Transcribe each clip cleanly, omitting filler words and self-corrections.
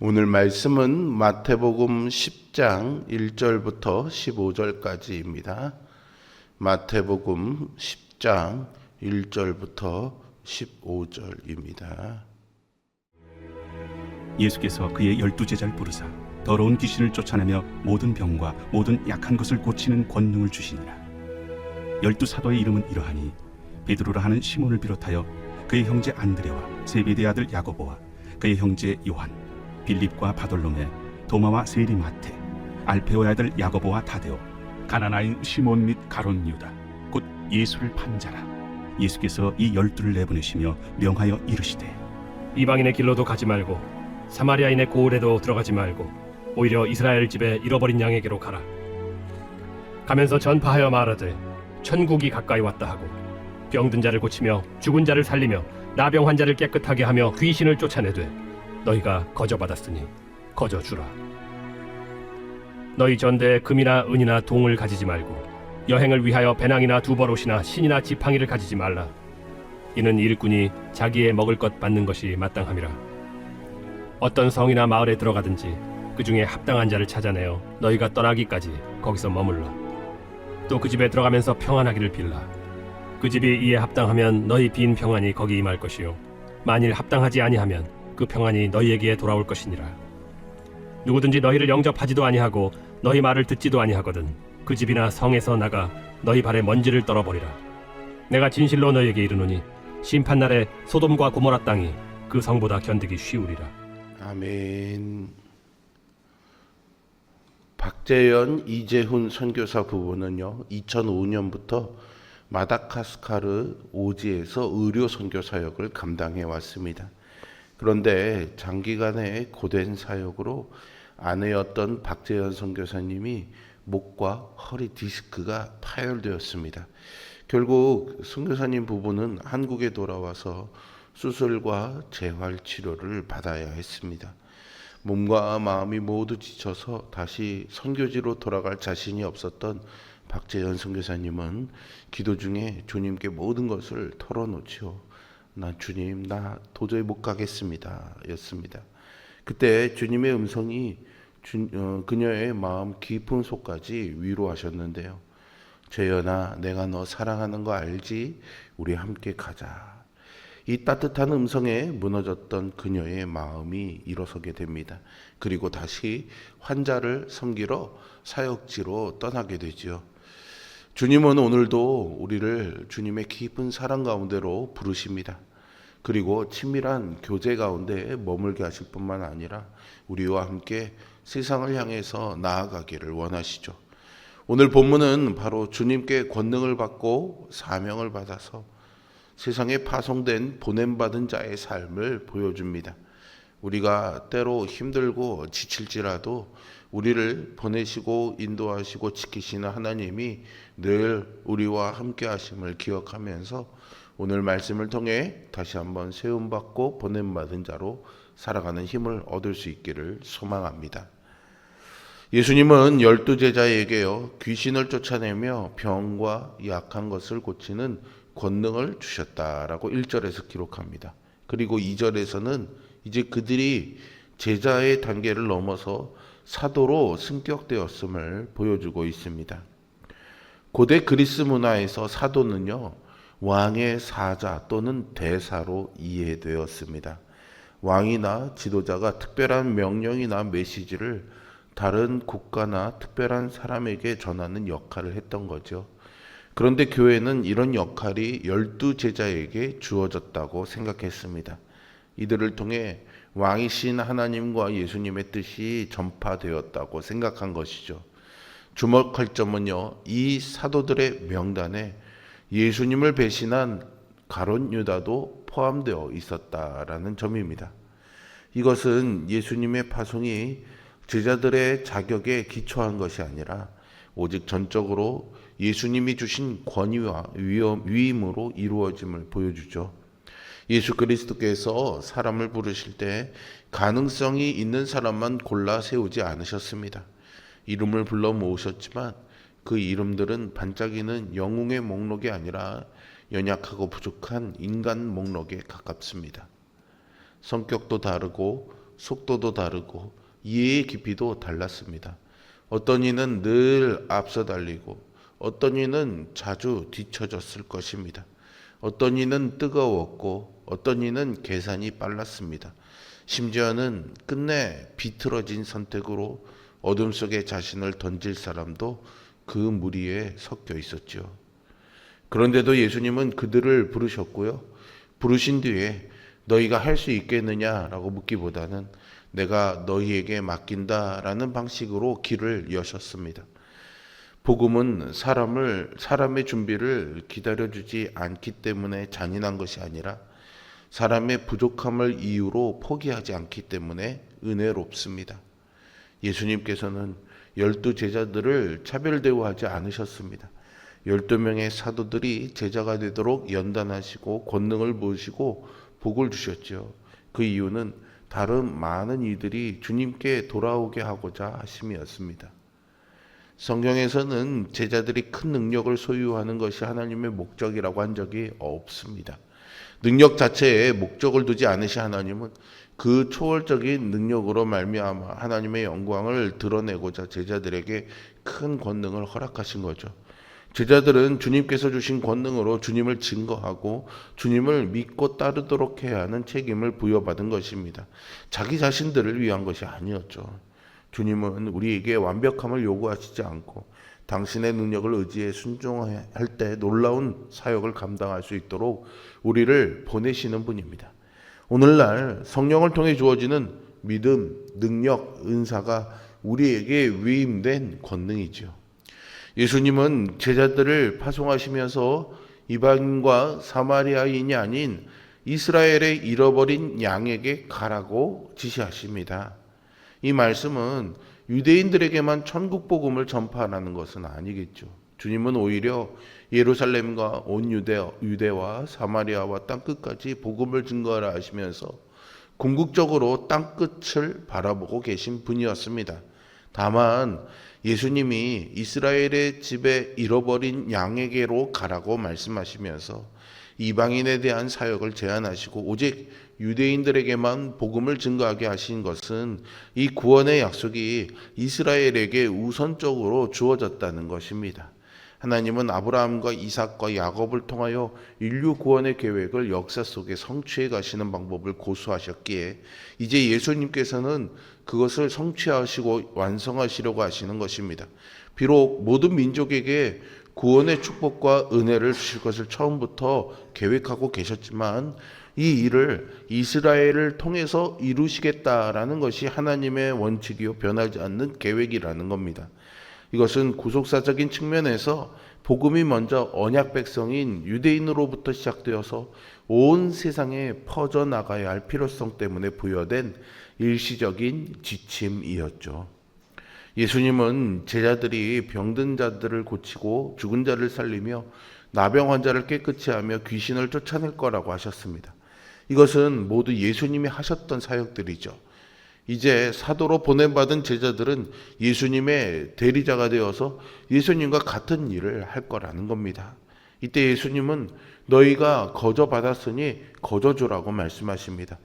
오늘 말씀은 마태복음 10장 1절부터 15절까지입니다. 마태복음 10장 1절부터 15절입니다. 예수께서 그의 12제자를 부르사 더러운 귀신을 쫓아내며 모든 병과 모든 약한 것을 고치는 권능을 주시니라. 12사도의 이름은 이러하니 베드로라 하는 시몬을 비롯하여 그의 형제 안드레와 세베대 아들 야고보와 그의 형제 요한, 빌립과 바돌로메, 도마와 세리 마테, 알페오의 아들 야고보와 다데오, 가나나인 시몬 및 가룟 유다, 곧 예수를 판 자라. 예수께서 이 12를 내보내시며 명하여 이르시되 이방인의 길로도 가지 말고 사마리아인의 고을에도 들어가지 말고 오히려 이스라엘 집에 잃어버린 양에게로 가라. 가면서 전파하여 말하되 천국이 가까이 왔다 하고 병든 자를 고치며 죽은 자를 살리며 나병 환자를 깨끗하게 하며 귀신을 쫓아내되 너희가 거저받았으니 거저주라. 너희 전대에 금이나 은이나 동을 가지지 말고 여행을 위하여 배낭이나 두벌옷이나 신이나 지팡이를 가지지 말라. 이는 일꾼이 자기의 먹을 것 받는 것이 마땅함이라. 어떤 성이나 마을에 들어가든지 그 중에 합당한 자를 찾아내어 너희가 떠나기까지 거기서 머물러. 또 그 집에 들어가면서 평안하기를 빌라. 그 집이 이에 합당하면 너희 빈 평안이 거기 임할 것이요 만일 합당하지 아니하면 그 평안이 너희에게 돌아올 것이니라. 누구든지 너희를 영접하지도 아니하고 너희 말을 듣지도 아니하거든 그 집이나 성에서 나가 너희 발에 먼지를 떨어버리라. 내가 진실로 너희에게 이르노니 심판날에 소돔과 고모라 땅이 그 성보다 견디기 쉬우리라. 아멘. 박재현, 이재훈 선교사 부부는요, 2005년부터 마다가스카르 오지에서 의료 선교 사역을 감당해 왔습니다. 그런데 장기간의 고된 사역으로 아내였던 박재현 선교사님이 목과 허리 디스크가 파열되었습니다. 결국 선교사님 부부는 한국에 돌아와서 수술과 재활 치료를 받아야 했습니다. 몸과 마음이 모두 지쳐서 다시 선교지로 돌아갈 자신이 없었던 박재현 선교사님은 기도 중에 주님께 모든 것을 털어놓지요. 나 주님, 나 도저히 못 가겠습니다 였습니다. 그때 주님의 음성이 그녀의 마음 깊은 속까지 위로하셨는데요. 재현아, 내가 너 사랑하는 거 알지? 우리 함께 가자. 이 따뜻한 음성에 무너졌던 그녀의 마음이 일어서게 됩니다. 그리고 다시 환자를 섬기러 사역지로 떠나게 되지요. 주님은 오늘도 우리를 주님의 깊은 사랑 가운데로 부르십니다. 그리고 친밀한 교제 가운데 머물게 하실 뿐만 아니라 우리와 함께 세상을 향해서 나아가기를 원하시죠. 오늘 본문은 바로 주님께 권능을 받고 사명을 받아서 세상에 파송된 보냄받은 자의 삶을 보여줍니다. 우리가 때로 힘들고 지칠지라도 우리를 보내시고 인도하시고 지키시는 하나님이 늘 우리와 함께 하심을 기억하면서 오늘 말씀을 통해 다시 한번 세움받고 보냄받은 자로 살아가는 힘을 얻을 수 있기를 소망합니다. 예수님은 12제자에게요, 귀신을 쫓아내며 병과 약한 것을 고치는 권능을 주셨다라고 1절에서 기록합니다. 그리고 2절에서는 이제 그들이 제자의 단계를 넘어서 사도로 승격되었음을 보여주고 있습니다. 고대 그리스 문화에서 사도는요, 왕의 사자 또는 대사로 이해되었습니다. 왕이나 지도자가 특별한 명령이나 메시지를 다른 국가나 특별한 사람에게 전하는 역할을 했던 거죠. 그런데 교회는 이런 역할이 12제자에게 주어졌다고 생각했습니다. 이들을 통해 왕이신 하나님과 예수님의 뜻이 전파되었다고 생각한 것이죠. 주목할 점은요, 이 사도들의 명단에 예수님을 배신한 가룟 유다도 포함되어 있었다라는 점입니다. 이것은 예수님의 파송이 제자들의 자격에 기초한 것이 아니라 오직 전적으로 예수님이 주신 권위와 위임으로 이루어짐을 보여주죠. 예수 그리스도께서 사람을 부르실 때 가능성이 있는 사람만 골라 세우지 않으셨습니다. 이름을 불러 모으셨지만 그 이름들은 반짝이는 영웅의 목록이 아니라 연약하고 부족한 인간 목록에 가깝습니다. 성격도 다르고 속도도 다르고 이해의 깊이도 달랐습니다. 어떤 이는 늘 앞서 달리고 어떤 이는 자주 뒤처졌을 것입니다. 어떤 이는 뜨거웠고 어떤 이는 계산이 빨랐습니다. 심지어는 끝내 비틀어진 선택으로 어둠 속에 자신을 던질 사람도 그 무리에 섞여 있었죠. 그런데도 예수님은 그들을 부르셨고요. 부르신 뒤에 너희가 할 수 있겠느냐라고 묻기보다는 내가 너희에게 맡긴다라는 방식으로 길을 여셨습니다. 복음은 사람의 준비를 기다려주지 않기 때문에 잔인한 것이 아니라 사람의 부족함을 이유로 포기하지 않기 때문에 은혜롭습니다. 예수님께서는 12 제자들을 차별 대우하지 않으셨습니다. 12명의 사도들이 제자가 되도록 연단하시고 권능을 부으시고 복을 주셨죠. 그 이유는 다른 많은 이들이 주님께 돌아오게 하고자 하심이었습니다. 성경에서는 제자들이 큰 능력을 소유하는 것이 하나님의 목적이라고 한 적이 없습니다. 능력 자체에 목적을 두지 않으신 하나님은 그 초월적인 능력으로 말미암아 하나님의 영광을 드러내고자 제자들에게 큰 권능을 허락하신 거죠. 제자들은 주님께서 주신 권능으로 주님을 증거하고 주님을 믿고 따르도록 해야 하는 책임을 부여받은 것입니다. 자기 자신들을 위한 것이 아니었죠. 주님은 우리에게 완벽함을 요구하시지 않고 당신의 능력을 의지해 순종할 때 놀라운 사역을 감당할 수 있도록 우리를 보내시는 분입니다. 오늘날 성령을 통해 주어지는 믿음, 능력, 은사가 우리에게 위임된 권능이죠. 예수님은 제자들을 파송하시면서 이방인과 사마리아인이 아닌 이스라엘의 잃어버린 양에게 가라고 지시하십니다. 이 말씀은 유대인들에게만 천국 복음을 전파하라는 것은 아니겠죠. 주님은 오히려 예루살렘과 온 유대와 사마리아와 땅끝까지 복음을 증거하라 하시면서 궁극적으로 땅끝을 바라보고 계신 분이었습니다. 다만 예수님이 이스라엘의 집에 잃어버린 양에게로 가라고 말씀하시면서 이방인에 대한 사역을 제한하시고 오직 유대인들에게만 복음을 증거하게 하신 것은 이 구원의 약속이 이스라엘에게 우선적으로 주어졌다는 것입니다. 하나님은 아브라함과 이삭과 야곱을 통하여 인류 구원의 계획을 역사 속에 성취해 가시는 방법을 고수하셨기에 이제 예수님께서는 그것을 성취하시고 완성하시려고 하시는 것입니다. 비록 모든 민족에게 구원의 축복과 은혜를 주실 것을 처음부터 계획하고 계셨지만 이 일을 이스라엘을 통해서 이루시겠다라는 것이 하나님의 원칙이요 변하지 않는 계획이라는 겁니다. 이것은 구속사적인 측면에서 복음이 먼저 언약 백성인 유대인으로부터 시작되어서 온 세상에 퍼져나가야 할 필요성 때문에 부여된 일시적인 지침이었죠. 예수님은 제자들이 병든 자들을 고치고 죽은 자를 살리며 나병 환자를 깨끗이 하며 귀신을 쫓아낼 거라고 하셨습니다. 이것은 모두 예수님이 하셨던 사역들이죠. 이제 사도로 보냄받은 제자들은 예수님의 대리자가 되어서 예수님과 같은 일을 할 거라는 겁니다. 이때 예수님은 너희가 거저 받았으니 거저 주라고 말씀하십니다.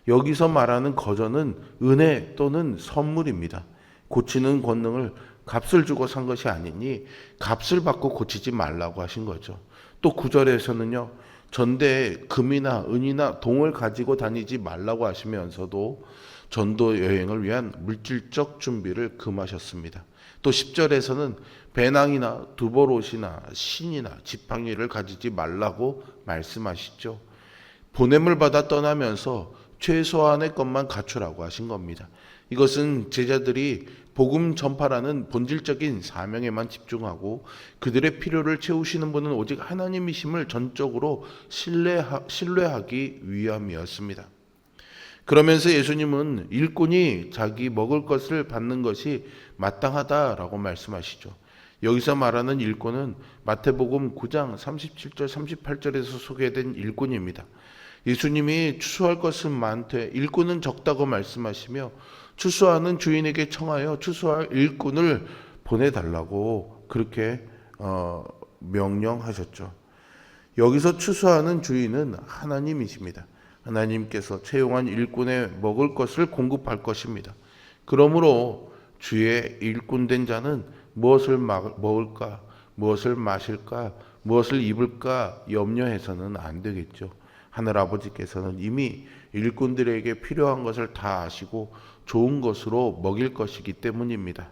여기서 말하는 거저는 은혜 또는 선물입니다. 고치는 권능을 값을 주고 산 것이 아니니 값을 받고 고치지 말라고 하신 거죠. 또 9절에서는요. 전대에 금이나 은이나 동을 가지고 다니지 말라고 하시면서도 전도 여행을 위한 물질적 준비를 금하셨습니다. 또 10절에서는 배낭이나 두벌옷이나 신이나 지팡이를 가지지 말라고 말씀하시죠. 보냄을 받아 떠나면서 최소한의 것만 갖추라고 하신 겁니다. 이것은 제자들이 복음 전파라는 본질적인 사명에만 집중하고 그들의 필요를 채우시는 분은 오직 하나님이심을 전적으로 신뢰하기 위함이었습니다. 그러면서 예수님은 일꾼이 자기 먹을 것을 받는 것이 마땅하다라고 말씀하시죠. 여기서 말하는 일꾼은 마태복음 9장 37절 38절에서 소개된 일꾼입니다. 예수님이 추수할 것은 많되 일꾼은 적다고 말씀하시며 추수하는 주인에게 청하여 추수할 일꾼을 보내달라고 그렇게 명령하셨죠. 여기서 추수하는 주인은 하나님이십니다. 하나님께서 채용한 일꾼에 먹을 것을 공급할 것입니다. 그러므로 주의 일꾼 된 자는 무엇을 먹을까, 무엇을 마실까, 무엇을 입을까 염려해서는 안 되겠죠. 하늘아버지께서는 이미 일꾼들에게 필요한 것을 다 아시고 좋은 것으로 먹일 것이기 때문입니다.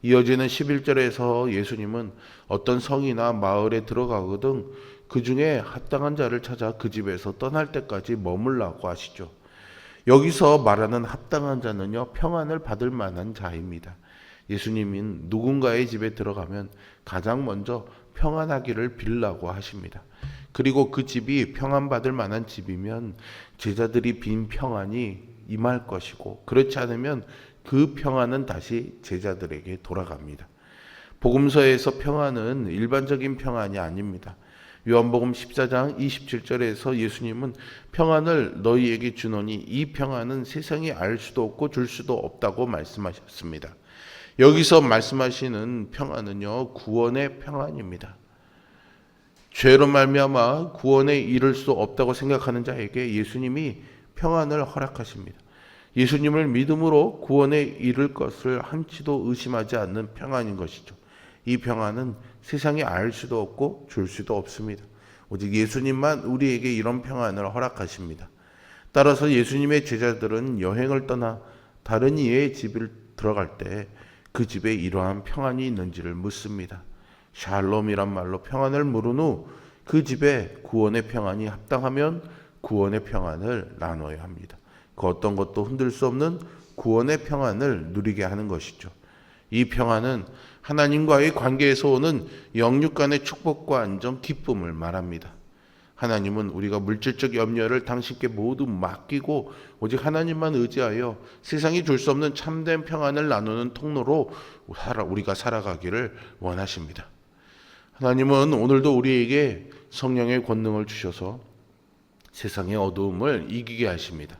이어지는 11절에서 예수님은 어떤 성이나 마을에 들어가거든 그 중에 합당한 자를 찾아 그 집에서 떠날 때까지 머물라고 하시죠. 여기서 말하는 합당한 자는요, 평안을 받을 만한 자입니다. 예수님은 누군가의 집에 들어가면 가장 먼저 평안하기를 빌라고 하십니다. 그리고 그 집이 평안받을 만한 집이면 제자들이 빈 평안이 임할 것이고, 그렇지 않으면 그 평안은 다시 제자들에게 돌아갑니다. 복음서에서 평안은 일반적인 평안이 아닙니다. 요한복음 14장 27절에서 예수님은 평안을 너희에게 주노니 이 평안은 세상이 알 수도 없고 줄 수도 없다고 말씀하셨습니다. 여기서 말씀하시는 평안은요, 구원의 평안입니다. 죄로 말미암아 구원에 이를 수 없다고 생각하는 자에게 예수님이 평안을 허락하십니다. 예수님을 믿음으로 구원에 이를 것을 한치도 의심하지 않는 평안인 것이죠. 이 평안은 세상이 알 수도 없고 줄 수도 없습니다. 오직 예수님만 우리에게 이런 평안을 허락하십니다. 따라서 예수님의 제자들은 여행을 떠나 다른 이의 집을 들어갈 때 그 집에 이러한 평안이 있는지를 묻습니다. 샬롬이란 말로 평안을 물은 후 그 집에 구원의 평안이 합당하면 구원의 평안을 나눠야 합니다. 그 어떤 것도 흔들 수 없는 구원의 평안을 누리게 하는 것이죠. 이 평안은 하나님과의 관계에서 오는 영육 간의 축복과 안정, 기쁨을 말합니다. 하나님은 우리가 물질적 염려를 당신께 모두 맡기고 오직 하나님만 의지하여 세상이 줄 수 없는 참된 평안을 나누는 통로로 우리가 살아가기를 원하십니다. 하나님은 오늘도 우리에게 성령의 권능을 주셔서 세상의 어두움을 이기게 하십니다.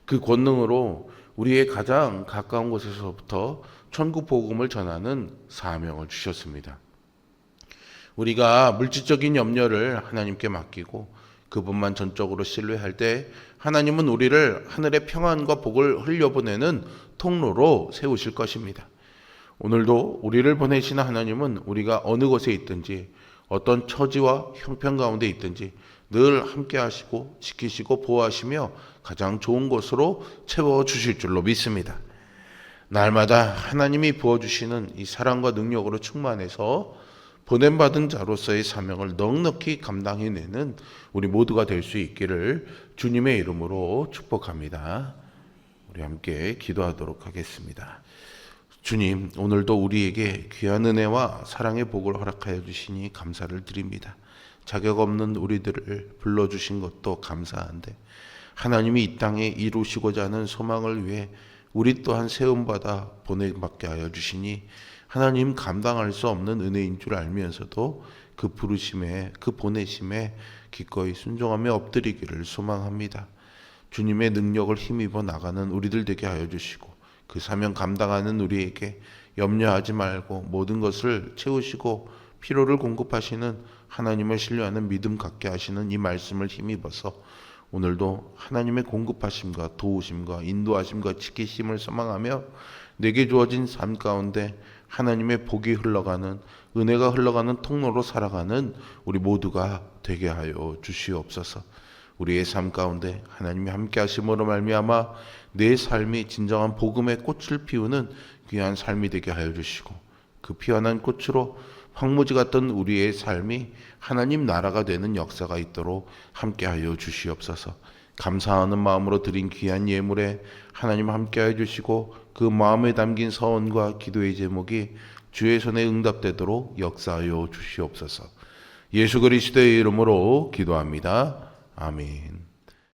그 권능으로 우리의 가장 가까운 곳에서부터 천국 복음을 전하는 사명을 주셨습니다. 우리가 물질적인 염려를 하나님께 맡기고 그분만 전적으로 신뢰할 때 하나님은 우리를 하늘의 평안과 복을 흘려보내는 통로로 세우실 것입니다. 오늘도 우리를 보내시는 하나님은 우리가 어느 곳에 있든지 어떤 처지와 형편 가운데 있든지 늘 함께 하시고 지키시고 보호하시며 가장 좋은 곳으로 채워주실 줄로 믿습니다. 날마다 하나님이 부어주시는 이 사랑과 능력으로 충만해서 보냄받은 자로서의 사명을 넉넉히 감당해내는 우리 모두가 될 수 있기를 주님의 이름으로 축복합니다. 우리 함께 기도하도록 하겠습니다. 주님, 오늘도 우리에게 귀한 은혜와 사랑의 복을 허락하여 주시니 감사를 드립니다. 자격 없는 우리들을 불러주신 것도 감사한데 하나님이 이 땅에 이루시고자 하는 소망을 위해 우리 또한 세움받아 보내받게 하여 주시니 하나님 감당할 수 없는 은혜인 줄 알면서도 그 부르심에 그 보내심에 기꺼이 순종하며 엎드리기를 소망합니다. 주님의 능력을 힘입어 나가는 우리들 되게 하여 주시고 그 사명 감당하는 우리에게 염려하지 말고 모든 것을 채우시고 필요를 공급하시는 하나님을 신뢰하는 믿음 갖게 하시는 이 말씀을 힘입어서 오늘도 하나님의 공급하심과 도우심과 인도하심과 지키심을 소망하며 내게 주어진 삶 가운데 하나님의 복이 흘러가는 은혜가 흘러가는 통로로 살아가는 우리 모두가 되게 하여 주시옵소서. 우리의 삶 가운데 하나님이 함께 하심으로 말미암아 내 삶이 진정한 복음의 꽃을 피우는 귀한 삶이 되게 하여 주시고 그 피어난 꽃으로 황무지 같던 우리의 삶이 하나님 나라가 되는 역사가 있도록 함께 하여 주시옵소서. 감사하는 마음으로 드린 귀한 예물에 하나님 함께 하여 주시고 그 마음에 담긴 서원과 기도의 제목이 주의 손에 응답되도록 역사하여 주시옵소서. 예수 그리스도의 이름으로 기도합니다. 아멘.